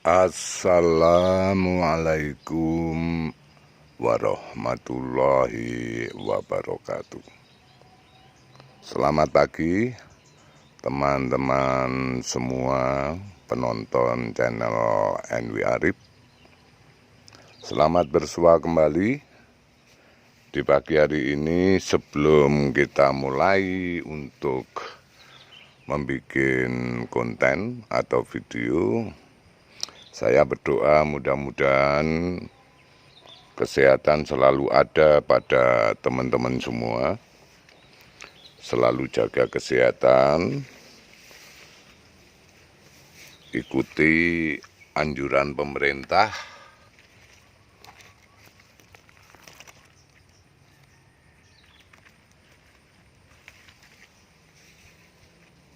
Assalamualaikum warahmatullahi wabarakatuh. Selamat pagi teman-teman semua penonton channel Enwi Arif. Selamat bersua kembali di pagi hari ini. Sebelum kita mulai untuk membuat konten atau video, saya berdoa mudah-mudahan kesehatan selalu ada pada teman-teman semua. Selalu jaga kesehatan, ikuti anjuran pemerintah,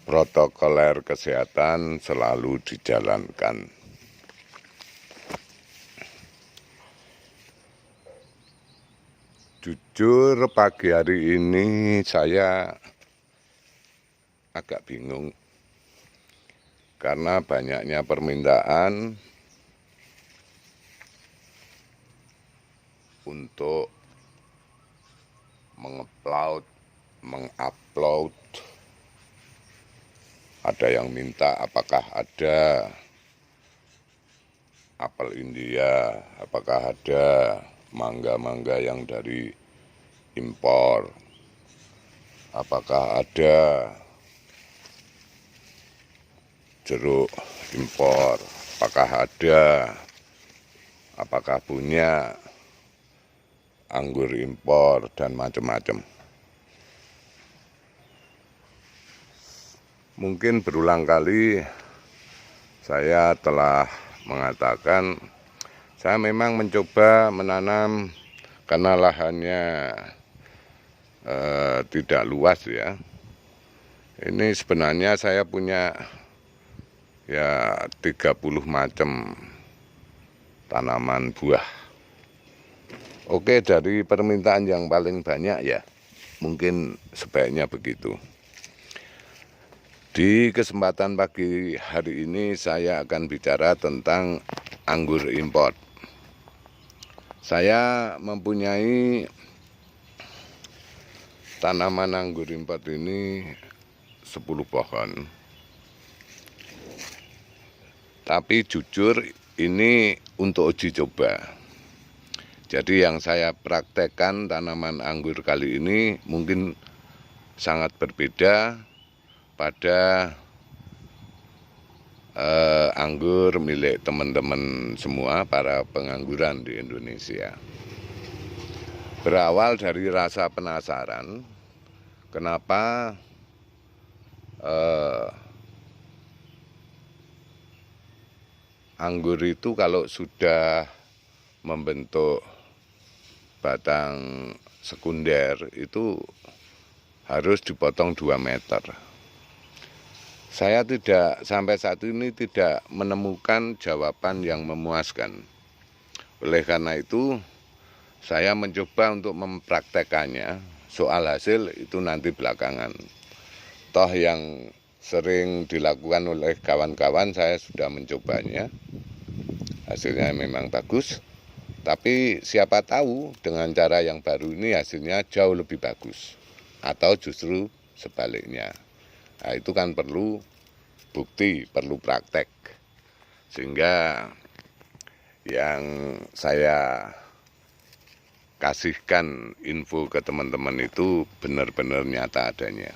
protokoler kesehatan selalu dijalankan. Jujur pagi hari ini saya agak bingung karena banyaknya permintaan untuk mengupload. Ada yang minta apakah ada apel India, apakah ada mangga-mangga yang dari impor, apakah ada jeruk impor, apakah punya anggur impor, dan macam-macam. Mungkin berulang kali saya telah mengatakan saya memang mencoba menanam karena lahannya tidak luas ya. Ini sebenarnya saya punya ya 30 macam tanaman buah. Oke, dari permintaan yang paling banyak ya, mungkin sebaiknya begitu. Di kesempatan pagi hari ini saya akan bicara tentang anggur impor. Saya mempunyai tanaman anggur impor ini 10 pohon. Tapi jujur ini untuk uji coba. Jadi yang saya praktekkan tanaman anggur kali ini mungkin sangat berbeda pada anggur milik teman-teman semua para pengangguran di Indonesia. Berawal dari rasa penasaran, kenapa anggur itu kalau sudah membentuk batang sekunder itu harus dipotong 2 meter. Saya sampai saat ini tidak menemukan jawaban yang memuaskan. Oleh karena itu, saya mencoba untuk mempraktekannya. Soal hasil itu nanti belakangan. Toh yang sering dilakukan oleh kawan-kawan saya sudah mencobanya. Hasilnya memang bagus. Tapi siapa tahu dengan cara yang baru ini hasilnya jauh lebih bagus. Atau justru sebaliknya. Nah, itu kan perlu bukti, perlu praktek. Sehingga yang saya kasihkan info ke teman-teman itu benar-benar nyata adanya.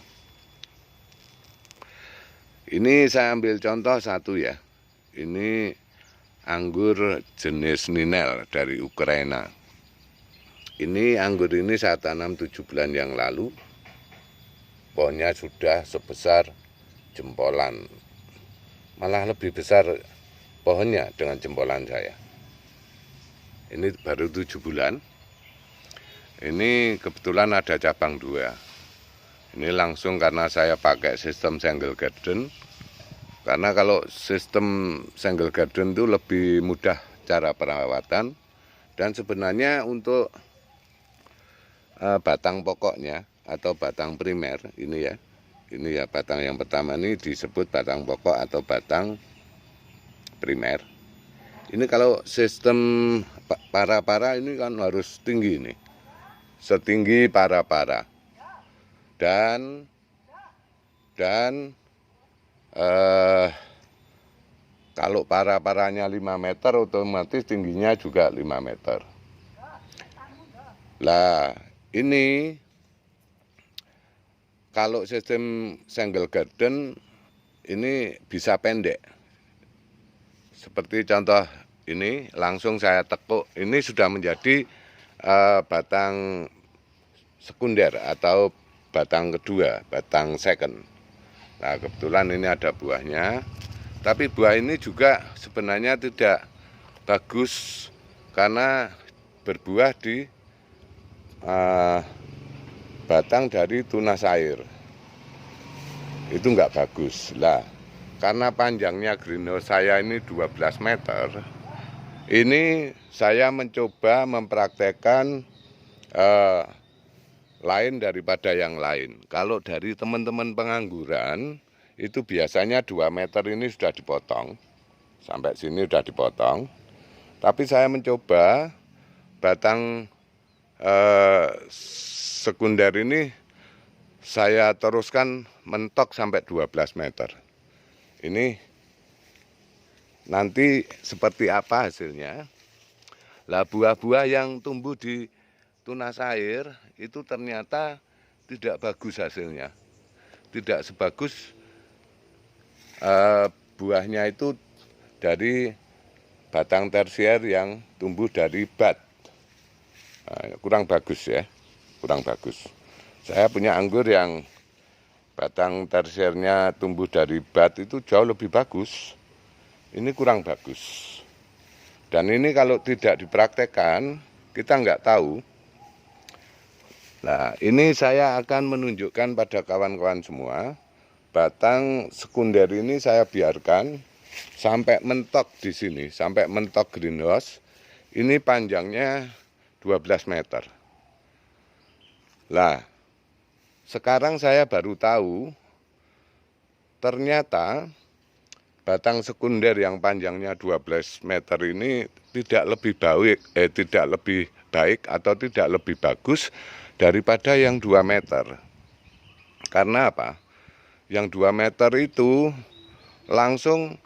Ini saya ambil contoh satu ya. Ini anggur jenis Ninel dari Ukraina. Ini anggur ini saya tanam 7 bulan yang lalu. Pohonnya sudah sebesar jempolan, malah lebih besar pohonnya dengan jempolan saya. Ini baru 7 bulan. Ini kebetulan ada cabang 2. Ini langsung karena saya pakai sistem single garden. Karena kalau sistem single garden itu lebih mudah cara perawatan. Dan sebenarnya untuk batang pokoknya atau batang primer ini ya batang yang pertama ini disebut batang pokok atau batang primer. Ini kalau sistem para-para ini kan harus tinggi nih, setinggi para-para. Dan kalau para-paranya 5 meter, otomatis tingginya juga 5 meter. Lah ini kalau sistem single garden ini bisa pendek. Seperti contoh ini, langsung saya tekuk, ini sudah menjadi batang sekunder atau batang kedua, batang second. Nah kebetulan ini ada buahnya, tapi buah ini juga sebenarnya tidak bagus karena berbuah di batang dari tunas air. Itu enggak bagus lah. Karena panjangnya greenhouse saya ini 12 meter, ini saya mencoba mempraktekkan lain daripada yang lain. Kalau dari teman-teman pengangguran, itu biasanya 2 meter ini sudah dipotong. Sampai sini sudah dipotong. Tapi saya mencoba batang sekunder ini saya teruskan mentok sampai 12 meter. Ini nanti seperti apa hasilnya. Lah buah-buah yang tumbuh di tunas air itu ternyata tidak bagus hasilnya. Tidak sebagus buahnya itu dari batang tersier yang tumbuh dari bat. Nah, kurang bagus ya, kurang bagus. Saya punya anggur yang batang tersiernya tumbuh dari bat itu jauh lebih bagus. Ini kurang bagus. Dan ini kalau tidak dipraktekkan, kita nggak tahu. Nah, ini saya akan menunjukkan pada kawan-kawan semua, batang sekunder ini saya biarkan sampai mentok di sini, sampai mentok greenhouse. Ini panjangnya 12 meter. Lah, sekarang saya baru tahu ternyata batang sekunder yang panjangnya 12 meter ini tidak lebih baik atau tidak lebih bagus daripada yang 2 meter. Karena apa? Yang 2 meter itu langsung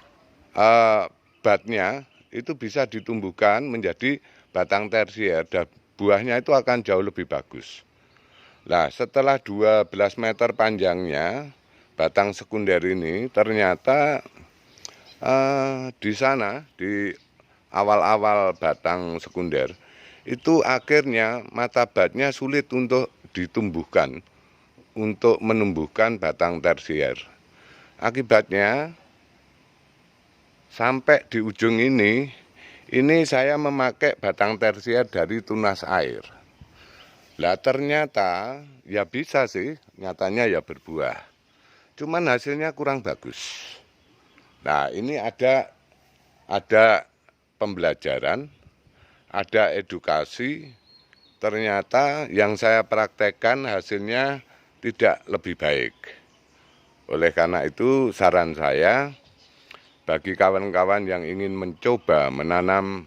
batnya itu bisa ditumbuhkan menjadi batang tersier dan buahnya itu akan jauh lebih bagus. Nah, setelah 12 meter panjangnya batang sekunder ini ternyata di sana, di awal-awal batang sekunder itu akhirnya mata batnya sulit untuk ditumbuhkan, untuk menumbuhkan batang tersier. Akibatnya sampai di ujung ini saya memakai batang tersier dari tunas air. Lah ternyata ya bisa sih, nyatanya ya berbuah. Cuman hasilnya kurang bagus. Nah, ini ada pembelajaran, ada edukasi. Ternyata yang saya praktekkan hasilnya tidak lebih baik. Oleh karena itu saran saya bagi kawan-kawan yang ingin mencoba menanam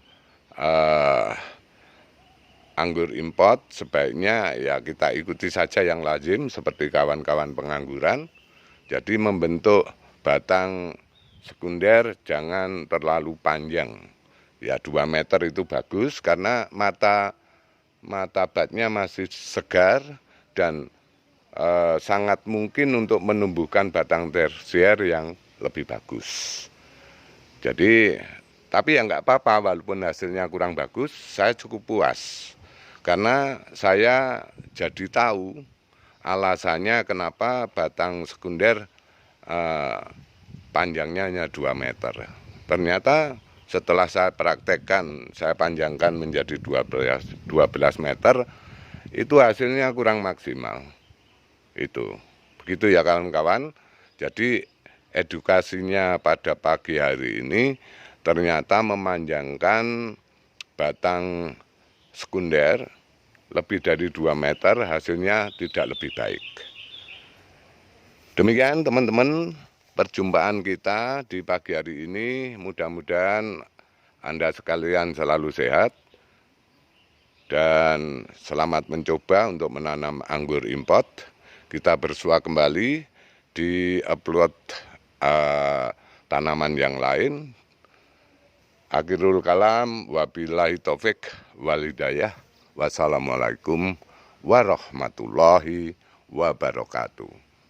anggur import, sebaiknya ya kita ikuti saja yang lazim seperti kawan-kawan pengangguran. Jadi membentuk batang sekunder jangan terlalu panjang. Ya 2 meter itu bagus karena mata batnya masih segar dan sangat mungkin untuk menumbuhkan batang tersier yang lebih bagus. Jadi tapi ya nggak apa-apa, walaupun hasilnya kurang bagus, saya cukup puas. Karena saya jadi tahu alasannya kenapa batang sekunder panjangnya hanya 2 meter. Ternyata setelah saya praktekkan, saya panjangkan menjadi 12 meter, itu hasilnya kurang maksimal. Itu. Begitu ya kawan-kawan. Jadi edukasinya pada pagi hari ini ternyata memanjangkan batang sekunder lebih dari 2 meter, hasilnya tidak lebih baik. Demikian teman-teman perjumpaan kita di pagi hari ini, mudah-mudahan Anda sekalian selalu sehat dan selamat mencoba untuk menanam anggur import. Kita bersua kembali di upload tanaman yang lain. Akhirul kalam, wabillahi taufik walhidayah. Wassalamualaikum warahmatullahi wabarakatuh.